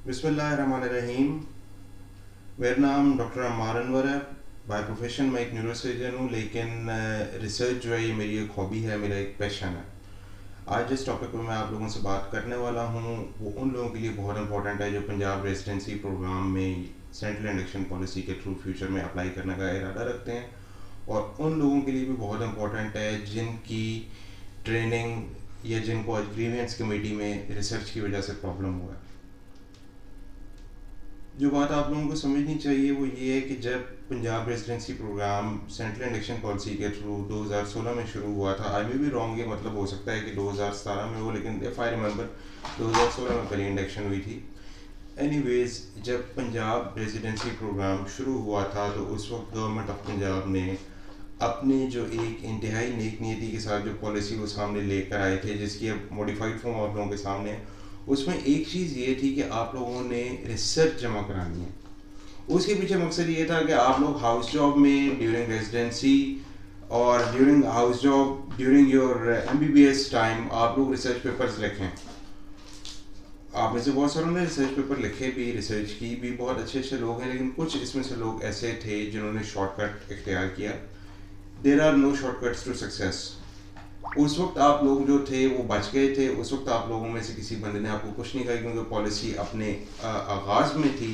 बिस्मिल्लाहिर्रहमानिर्रहीम। मेरा नाम डॉक्टर अम्मार अनवर है। बाय प्रोफेशन मैं एक न्यूरोसर्जन हूँ, लेकिन रिसर्च जो है ये मेरी एक हॉबी है, मेरा एक पैशन है। आज जिस टॉपिक पर मैं आप लोगों से बात करने वाला हूँ वो उन लोगों के लिए बहुत इंपॉर्टेंट है जो पंजाब रेजिडेंसी प्रोग्राम में सेंट्रल इंडक्शन पॉलिसी के थ्रू फ्यूचर में अप्लाई करने का इरादा रखते हैं, और उन लोगों के लिए भी बहुत इंपॉर्टेंट है जिनकी ट्रेनिंग या जिनको आज ग्रीवियंस कमेटी में रिसर्च की वजह से प्रॉब्लम हुआ है। जो बात आप लोगों को समझनी चाहिए वो ये है कि जब Punjab residency program central induction policy के थ्रू 2016 में शुरू हुआ था, आई मे बी रॉन्ग, ये मतलब हो सकता है कि 2017 में हो, लेकिन इफ़ आई रिमेंबर 2016 में पहली इंडक्शन हुई थी। एनीवेज, जब पंजाब रेजिडेंसी प्रोग्राम शुरू हुआ था तो उस वक्त गवर्नमेंट ऑफ पंजाब ने अपनी जो एक इंतहाई नेक नीयति के साथ जो पॉलिसी वो सामने लेकर आए थे, जिसकी अब मॉडिफाइड फॉर्म आप लोगों के सामने है, उसमें एक चीज़ ये थी कि आप लोगों ने रिसर्च जमा करानी है। उसके पीछे मकसद ये था कि आप लोग हाउस जॉब में ड्यूरिंग रेजिडेंसी और during house job during your MBBS time आप लोग रिसर्च पेपर्स लिखें। आप में से बहुत सारों ने रिसर्च पेपर लिखे भी, रिसर्च की भी, बहुत अच्छे अच्छे लोग हैं, लेकिन कुछ इसमें से लोग ऐसे थे जिन्होंने शॉर्टकट इख्तियार किया। There are no shortcuts to success. उस वक्त आप लोग जो थे वो बच गए थे। उस वक्त आप लोगों में से किसी बंदे ने आपको कुछ नहीं कहा, क्योंकि पॉलिसी अपने आगाज़ में थी,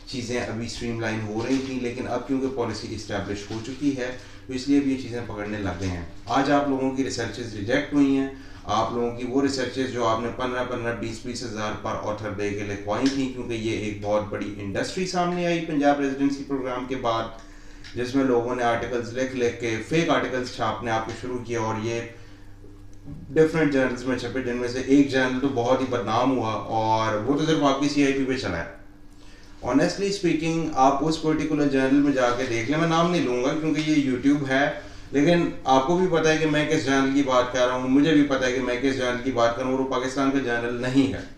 चीज़ें अभी स्ट्रीमलाइन हो रही थी, लेकिन अब क्योंकि पॉलिसी इस्टेब्लिश हो चुकी है तो इसलिए भी ये चीज़ें पकड़ने लग गए हैं। आज आप लोगों की रिसर्चेज रिजेक्ट हुई हैं। आप लोगों की वो रिसर्चेज जो आपने 15-20 हज़ार पर ऑथर दे के लिखवाई थी, क्योंकि ये एक बहुत बड़ी इंडस्ट्री सामने आई पंजाब रेजिडेंसी प्रोग्राम के बाद, जिसमें लोगों ने आर्टिकल्स लिख लिख के फेक आर्टिकल्स छापने आपको शुरू किया, और ये डिफरेंट जर्नल्स में छपे, जिनमें से एक जर्नल तो बहुत ही बदनाम हुआ और वो तो सिर्फ आपकी CIP पे चला है। ऑनेस्टली स्पीकिंग, आप उस पर्टिकुलर जर्नल में जाके देख लें, मैं नाम नहीं लूँगा क्योंकि ये यूट्यूब है, लेकिन आपको भी पता है कि मैं किस जर्नल की बात कर रहा हूँ, मुझे भी पता है कि मैं किस जर्नल की बात कर रहा हूँ, और वो पाकिस्तान का जर्नल नहीं है।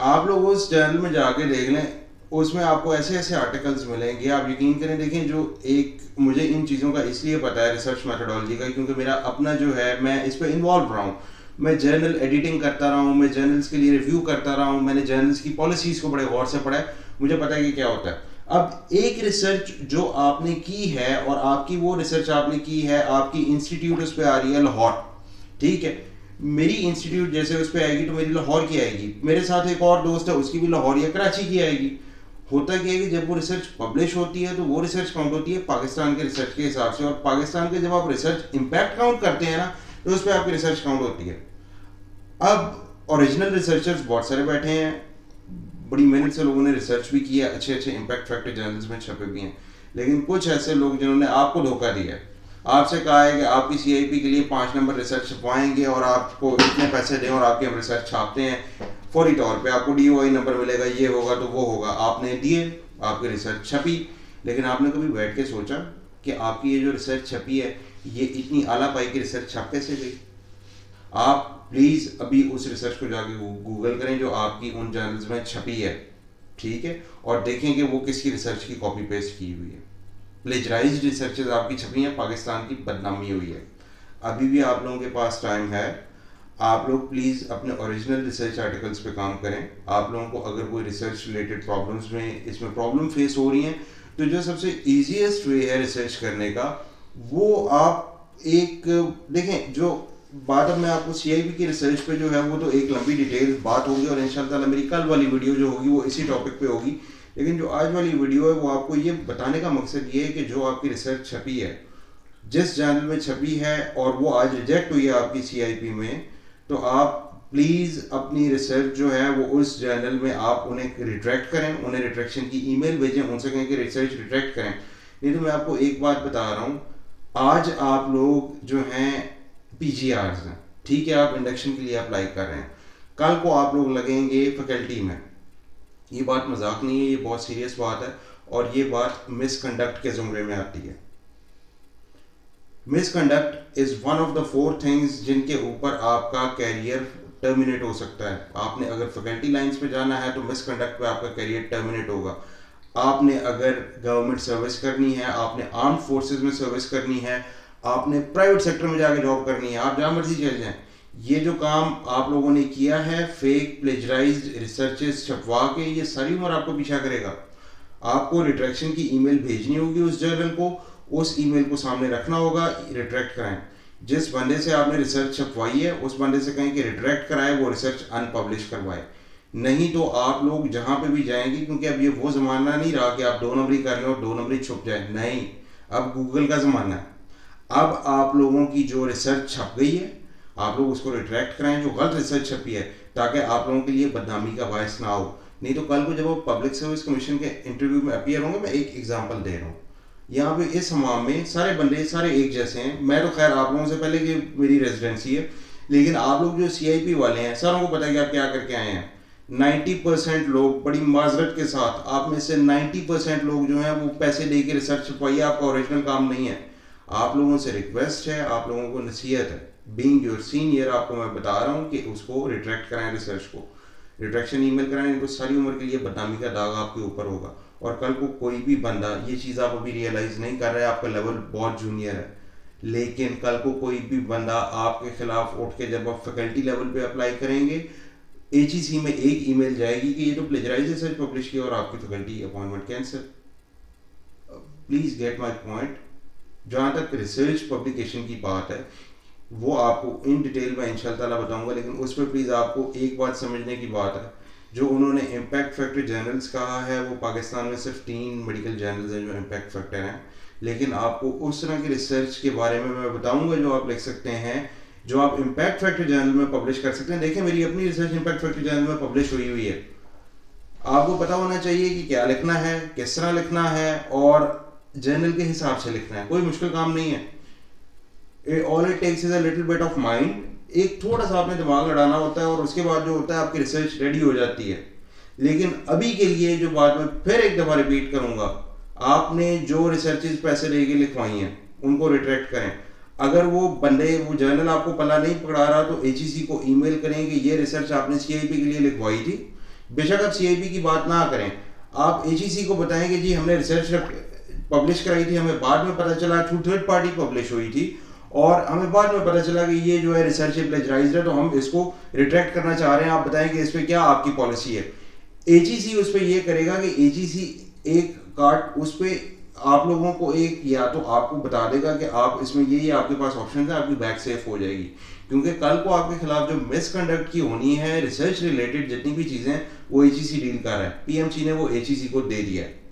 आप लोग उस चैनल में जाके देख लें, उसमें आपको ऐसे ऐसे आर्टिकल्स मिलेंगे, आप यकीन करें। देखें, जो एक मुझे इन चीज़ों का इसलिए पता है रिसर्च मेथोडोलॉजी का, क्योंकि मेरा अपना जो है, मैं इस पर इन्वॉल्व रहा हूँ। मैं जर्नल एडिटिंग करता रहा हूँ, मैं जर्नल्स के लिए रिव्यू करता रहा हूँ, मैंने जर्नल्स की पॉलिसीज़ को बड़े गौर से पढ़ा है, मुझे पता है कि क्या होता है। अब एक रिसर्च जो आपने की है, और आपकी वो रिसर्च आपने की है, आपकी इंस्टीट्यूट उस पर आ रही है लाहौर, ठीक है, मेरी इंस्टीट्यूट जैसे उस पर आएगी तो मेरी लाहौर की आएगी, मेरे साथ एक और दोस्त है उसकी भी लाहौर या कराची की आएगी। होता क्या है कि जब वो रिसर्च पब्लिश होती है तो वो रिसर्च काउंट होती है पाकिस्तान के रिसर्च के हिसाब से, और पाकिस्तान के जब आप रिसर्च इम्पैक्ट काउंट करते हैं ना, तो उस पर आपकी रिसर्च काउंट होती है। अब ओरिजिनल रिसर्चर्स बहुत सारे बैठे हैं, बड़ी मेहनत से लोगों ने रिसर्च भी किया, अच्छे अच्छे इम्पैक्ट फैक्टर जर्नल्स में छपे भी हैं, लेकिन कुछ ऐसे लोग जिन्होंने आपको धोखा दिया है, आपसे कहा है कि आपकी CIP के लिए 5 नंबर रिसर्च छपवाएंगे और आपको इतने पैसे दें, और आपके हम रिसर्च छापते हैं, फौरी तौर पे आपको DOI नंबर मिलेगा, ये होगा तो वो होगा। आपने दिए, आपकी रिसर्च छपी, लेकिन आपने कभी बैठ के सोचा कि आपकी ये जो रिसर्च छपी है ये इतनी आला पाई की रिसर्च छप कैसे गई? आप प्लीज़ अभी उस रिसर्च को जाके गूगल करें जो आपकी उन जर्नल्स में छपी है, ठीक है, और देखें कि वो किसकी रिसर्च की कॉपी पेस्ट की हुई है। प्लेजराइज्ड रिसर्चेज आपकी छपी हैं, पाकिस्तान की बदनामी हुई है। अभी भी आप लोगों के पास टाइम है, आप लोग प्लीज़ अपने ओरिजिनल रिसर्च आर्टिकल्स पे काम करें। आप लोगों को अगर कोई रिसर्च रिलेटेड प्रॉब्लम्स में इसमें प्रॉब्लम फेस हो रही हैं, तो जो सबसे ईजीएस्ट वे है रिसर्च करने का, वो आप एक देखें, जो बात अब मैं आपको CIP की रिसर्च पे जो है वो तो एक लंबी डिटेल बात होगी, और इंशाल्लाह मेरी कल वाली वीडियो जो होगी वो इसी टॉपिक पे होगी, लेकिन जो आज वाली वीडियो है वो आपको ये बताने का मकसद ये है कि जो आपकी रिसर्च छपी है, जिस जर्नल में छपी है, और वो आज रिजेक्ट हुई है आपकी CIP में, तो आप प्लीज़ अपनी रिसर्च जो है वो उस जर्नल में आप उन्हें रिट्रैक्ट करें, उन्हें रिट्रैक्शन की ईमेल भेजें, उनसे कहें कि रिसर्च रिट्रैक्ट करें। नहीं तो मैं आपको एक बात बता रहा हूँ, आज आप लोग जो हैं PGRs हैं, ठीक है, आप इंडक्शन के लिए अप्लाई कर रहे हैं, कल को आप लोग लगेंगे फैकल्टी में। ये बात मजाक नहीं है, ये बहुत सीरियस बात है, और ये बात मिसकंडक्ट के जुमरे में आती है। Misconduct is one of the 4 things जिनके ऊपर आपका कैरियर टर्मिनेट हो सकता है। आपने अगर फैकल्टी लाइंस पे जाना है तो मिसकंडक्ट पे आपका कैरियर टर्मिनेट होगा। आपने अगर गवर्नमेंट सर्विस करनी है, आपने आर्म्ड फोर्सेस में सर्विस करनी है, आपने प्राइवेट सेक्टर में जाके जॉब करनी है, आप जहाँ मर्जी चले जाएं, ये जो काम आप लोगों ने किया है, फेक प्लेजराइज्ड रिसर्चेस छपवा के, ये सारी उम्र आपको पीछा करेगा। आपको रिट्रैक्शन की ईमेल भेजनी होगी उस जर्नल को, उस ईमेल को सामने रखना होगा, रिट्रैक्ट कराएं। जिस बंदे से आपने रिसर्च छपवाई है उस बंदे से कहें कि रिट्रैक्ट कराए, वो रिसर्च अनपब्लिश करवाए। नहीं तो आप लोग जहां पे भी जाएंगे, क्योंकि अब ये वो ज़माना नहीं रहा कि आप 2 नंबरी कर लें और 2 नंबरी छुप जाए, नहीं, अब गूगल का ज़माना है। अब आप लोगों की जो रिसर्च छप गई है आप लोग उसको रिट्रैक्ट कराएं, जो गलत रिसर्च छपी है, ताकि आप लोगों के लिए बदनामी का बायस ना हो। नहीं तो कल को जब वो पब्लिक सर्विस कमीशन के इंटरव्यू में अपीयर होंगे, मैं एक एग्जांपल दे रहा हूँ, यहाँ पे इस हमाम में सारे बंदे सारे एक जैसे हैं। मैं तो खैर आप लोगों से पहले कि मेरी रेजिडेंसी है, लेकिन आप लोग जो CIP वाले हैं सारों को पता है कि आप क्या करके आए हैं। 90% लोग, बड़ी माजरत के साथ, आप में से 90% लोग जो हैं वो पैसे दे के रिसर्च छपवाइए, आपका ओरिजिनल काम नहीं है। आप लोगों से रिक्वेस्ट है, आप लोगों को नसीहत है, बीइंग योर सीनियर आपको मैं बता रहा हूँ कि उसको रिट्रैक्ट कराएं, रिसर्च को रिट्रैक्शन ईमेल कराएं, नहीं तो सारी उम्र के लिए बदनामी का दाग आपके ऊपर होगा। और कल को कोई भी बंदा, ये चीज़ आप अभी रियलाइज़ नहीं कर रहे हैं, आपका लेवल बहुत जूनियर है, लेकिन कल को कोई भी बंदा आपके खिलाफ उठ के जब आप फैकल्टी लेवल पे अप्लाई करेंगे, HEC में एक ईमेल जाएगी कि ये तो प्लेजराइज रिसर्च पब्लिश किया और आपकी faculty appointment cancel. Please get my point. जहाँ तक रिसर्च पब्लिकेशन की बात है वो आपको इन डिटेल में इंशाल्लाह बताऊंगा, लेकिन उस पर प्लीज़ आपको एक बात समझने की बात है, जो उन्होंने इम्पैक्ट फैक्टर जर्नल्स कहा है, वो पाकिस्तान में सिर्फ 3 मेडिकल जर्नल्स हैं जो इम्पैक्ट फैक्टर हैं। लेकिन आपको उस तरह की रिसर्च के बारे में मैं बताऊंगा जो आप लिख सकते हैं, जो आप इम्पैक्ट फैक्टर जर्नल में पब्लिश कर सकते हैं। देखिए मेरी अपनी रिसर्च इम्पैक्ट फैक्टर जर्नल में पब्लिश हुई है। आपको पता होना चाहिए कि क्या लिखना है, किस तरह लिखना है, और जर्नल के हिसाब से लिखना है। कोई मुश्किल काम नहीं है। All it takes is a little bit of mind. एक थोड़ा सा आपने दिमाग लड़ाना होता है और उसके बाद जो होता है आपकी रिसर्च रेडी हो जाती है। लेकिन अभी के लिए जो बात मैं फिर एक दफा रिपीट करूंगा, आपने जो रिसर्चेज पैसे लेके लिखवाई हैं उनको रिट्रैक्ट करें। अगर वो बंदे, वो जर्नल आपको पल्ला नहीं पकड़ा रहा तो HEC को ईमेल करें कि ये रिसर्च आपने CIP के लिए लिखवाई थी। बेशक आप CIP की बात ना करें, आप HEC को बताएं कि जी हमने रिसर्च पब्लिश कराई थी, हमें बाद में पता चला थ्रू थर्ड पार्टी पब्लिश हुई थी, और हमें बाद में पता चला कि ये जो है रिसर्च प्लेजराइज्ड है, तो हम इसको रिट्रैक्ट करना चाह रहे हैं, आप बताएं कि इस पर क्या आपकी पॉलिसी है। HEC उस पर यह करेगा कि HEC एक कार्ड उस पर आप लोगों को एक, या तो आपको बता देगा कि आप इसमें ये आपके पास ऑप्शन है, आपकी बैग सेफ हो जाएगी। क्योंकि कल को आपके खिलाफ जो मिसकंडक्ट की होनी है, रिसर्च रिलेटेड जितनी भी चीजें, वो HEC डील कर रहा है। PMC ने वो HEC को दे दिया है।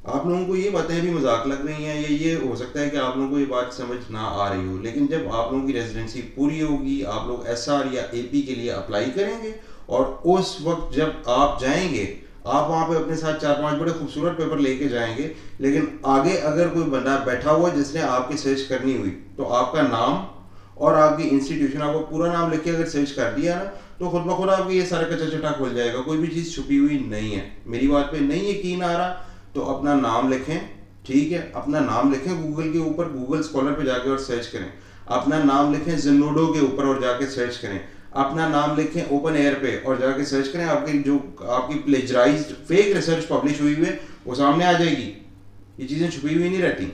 आप लोगों को ये बातें भी मजाक लग रही हैं, ये हो सकता है कि आप लोगों को ये बात समझ ना आ रही हो, लेकिन जब आप लोगों की रेजिडेंसी पूरी होगी, आप लोग SR या AP के लिए अप्लाई करेंगे, और उस वक्त जब आप जाएंगे, आप वहाँ पे अपने साथ 4-5 बड़े खूबसूरत पेपर लेके जाएंगे, लेकिन आगे अगर कोई बंदा बैठा हुआ जिसने आपकी सर्च करनी हुई, तो आपका नाम और आपकी इंस्टीट्यूशन, आपको पूरा नाम लिख के अगर सर्च कर दिया ना, तो खुद ब खुद आपके ये सारा कच्चा चटा खुल जाएगा। कोई भी चीज़ छुपी हुई नहीं है। मेरी बात पे नहीं यकीन आ रहा तो अपना नाम लिखें, ठीक है, अपना नाम लिखें गूगल के ऊपर, गूगल स्कॉलर पे जाके और सर्च करें। अपना नाम लिखें ज़ेनोडो के ऊपर और जाके सर्च करें। अपना नाम लिखें ओपन एयर पे और जाके सर्च करें। आपकी जो आपकी प्लेजराइज्ड फेक रिसर्च पब्लिश हुई है वो सामने आ जाएगी। ये चीज़ें छुपी हुई नहीं रहती।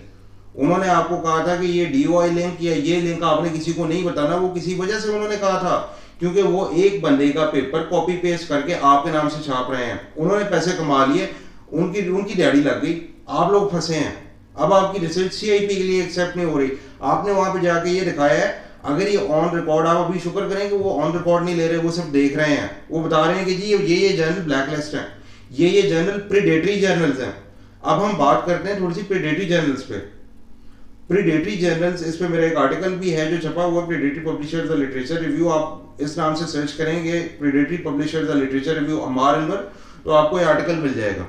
उन्होंने आपको कहा था कि ये DOI लिंक या ये लिंक आपने किसी को नहीं बताना, वो किसी वजह से उन्होंने कहा था, क्योंकि वो एक बंदे का पेपर कॉपी पेस्ट करके आपके नाम से छाप रहे हैं। उन्होंने पैसे कमा लिए, उनकी दिहाड़ी लग गई, आप लोग फंसे हैं। अब आपकी रिसर्च CIP के लिए एक्सेप्ट नहीं हो रही। आपने वहां पे जाके ये दिखाया है, अगर ये ऑन रिकॉर्ड, आप अभी शुक्र करें कि वो ऑन रिकॉर्ड नहीं ले रहे, वो सिर्फ देख रहे हैं। वो बता रहे हैं कि जी ये जर्नल ब्लैक लिस्ट है, ये जर्नल प्रीडेटरी जर्नल्स हैं। अब हम बात करते हैं थोड़ी सी प्रीडेटरी जर्नल्स पे। प्रीडेटरी जर्नल्स, इस पे मेरा एक आर्टिकल भी है जो छपा हुआ, predatory publishers the literature review. आप इस नाम से सर्च करेंगे predatory publishers the literature review Ammar Anwar, तो आपको ये आर्टिकल मिल जाएगा।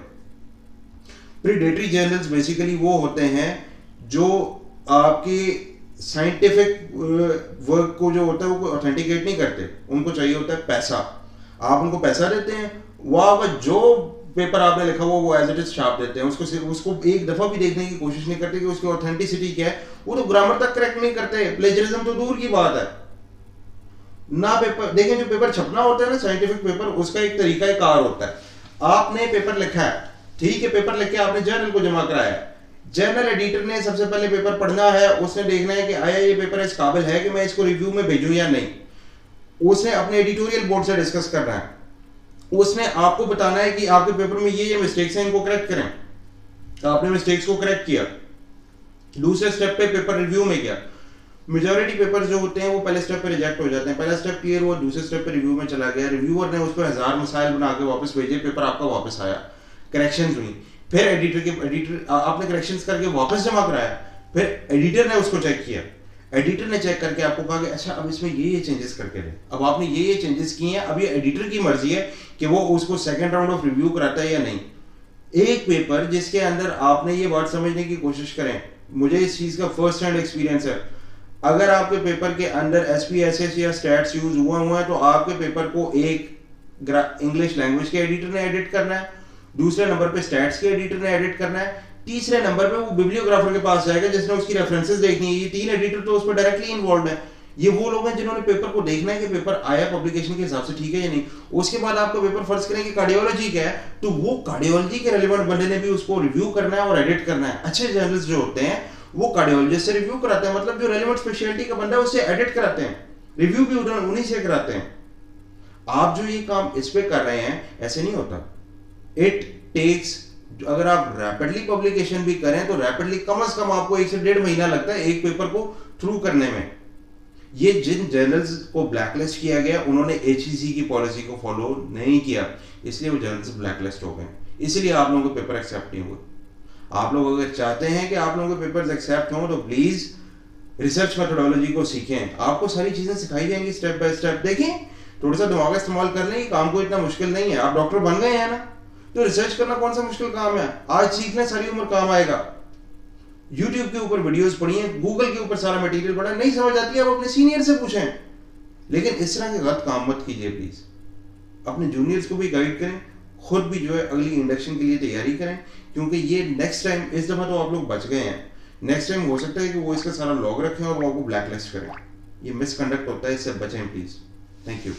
प्रीडेटरी जर्नल्स बेसिकली वो होते हैं जो आपके साइंटिफिक वर्क को जो होता है वो ऑथेंटिकेट नहीं करते, उनको चाहिए होता है पैसा। आप उनको पैसा देते हैं, वह जो पेपर आपने लिखा हुआ वो एज इट इज छाप देते हैं। उसको एक दफा भी देखने की कोशिश नहीं करते कि उसकी ऑथेंटिसिटी क्या है। वो तो ग्रामर तक करेक्ट नहीं करते, प्लेजरिज्म तो दूर की बात है ना। पेपर देखें, जो पेपर छपना होता है ना साइंटिफिक पेपर, उसका एक तरीका कार होता है। आपने पेपर लिखा है, ठीक है, पेपर लिख के आपने जर्नल को जमा कराया, जर्नल एडिटर ने सबसे पहले पेपर पढ़ना है, उसने देखना है कि आया ये पेपर इस काबिल है कि मैं इसको रिव्यू में भेजूं या नहीं। उसने अपने एडिटोरियल बोर्ड से डिस्कस करना है, उसने आपको बताना है कि आपके पेपर में ये मिस्टेक्स हैं, इनको करेक्ट करें। आपने मिस्टेक्स को करेक्ट किया, दूसरे स्टेप पे पेपर रिव्यू में गया। मेजॉरिटी पेपर जो होते हैं वो पहले स्टेप पे रिजेक्ट हो जाते हैं, पहला स्टेप क्लियर हुआ, दूसरे स्टेप पे रिव्यू में चला गया, रिव्यूअर ने उस पर 1000 मसाइल बना के वापस भेजे, पेपर आपका वापस आया, करेक्शंस हुई, फिर एडिटर आपने करेक्शंस करके वापस जमा कराया, फिर एडिटर ने उसको चेक किया, एडिटर ने चेक करके आपको कहा कि अच्छा अब इसमें ये चेंजेस करके दे, अब आपने ये चेंजेस किए हैं, अब ये एडिटर की मर्जी है कि वो उसको सेकंड राउंड ऑफ रिव्यू कराता है या नहीं। एक पेपर जिसके अंदर आपने ये बात समझने की कोशिश करें, मुझे इस चीज का फर्स्ट हैंड एक्सपीरियंस है, अगर आपके पेपर के अंदर SPSS या स्टैट्स यूज हुआ है तो आपके पेपर को एक इंग्लिश लैंग्वेज के एडिटर ने एडिट करना है, दूसरे नंबर पे स्टैट्स के एडिटर ने एडिट करना है, तीसरे नंबर पे वो बिब्लियोग्राफर के पास जाएगा जिसने उसकी रेफरेंसेस देखनी है। ये 3 एडिटर तो उस पर डायरेक्टली इन्वॉल्व है। ये वो लोग हैं जिन्होंने पेपर को देखना है कि पेपर आया पब्लिकेशन के हिसाब से ठीक है या नहीं। उसके बाद आपका पेपर फर्ज करें कि कार्डियोलॉजी का है, तो वो कार्डियोलॉजी के रेलेवेंट बंदे ने भी उसको रिव्यू करना है और एडिट करना है। अच्छे जर्नलिस्ट जो होते हैं वो कार्डियोलॉजिस्ट से रिव्यू कराते हैं, मतलब जो रेलेवेंट स्पेशलिटी का बंदा है उससे एडिट कराते हैं, रिव्यू भी उन्हीं से कराते हैं। आप जो ये काम इस पे कर रहे हैं ऐसे नहीं होता। इट टेक्स, अगर आप रैपिडली पब्लिकेशन भी करें तो रैपिडली कम से कम आपको 1 से 1.5 महीना लगता है एक पेपर को थ्रू करने में। ये जिन जर्नल्स को ब्लैकलिस्ट किया गया उन्होंने HEC की पॉलिसी को फॉलो नहीं किया, इसलिए वो जर्नल्स ब्लैकलिस्ट हो गए, इसलिए आप लोगों के पेपर एक्सेप्ट नहीं हुए। आप लोग अगर चाहते हैं कि आप लोगों के पेपर्स एक्सेप्ट हों तो प्लीज रिसर्च मेथोडोलॉजी को सीखें, आपको सारी चीजें सिखाई जाएंगी स्टेप बाय स्टेप। देखें, थोड़ा सा दिमाग इस्तेमाल कर लें, काम को इतना मुश्किल नहीं है। आप डॉक्टर बन गए हैं ना, तो रिसर्च करना कौन सा मुश्किल काम है, आज सीख लें सारी उम्र काम आएगा। यूट्यूब के ऊपर वीडियोस पढ़िए, गूगल के ऊपर सारा मटेरियल पढ़ा, नहीं समझ आती है आप अपने सीनियर से पूछें, लेकिन इस तरह के गलत काम मत कीजिए प्लीज। अपने जूनियर्स को भी गाइड करें, खुद भी जो है अगली इंडक्शन के लिए तैयारी करें, क्योंकि ये नेक्स्ट टाइम, इस दफा तो आप लोग बच गए हैं, नेक्स्ट टाइम हो सकता है कि वो इसका सारा लॉग रखें और वो आपको ब्लैकलिस्ट करें। ये मिसकंडक्ट होता है, इससे बचें प्लीज। Thank you.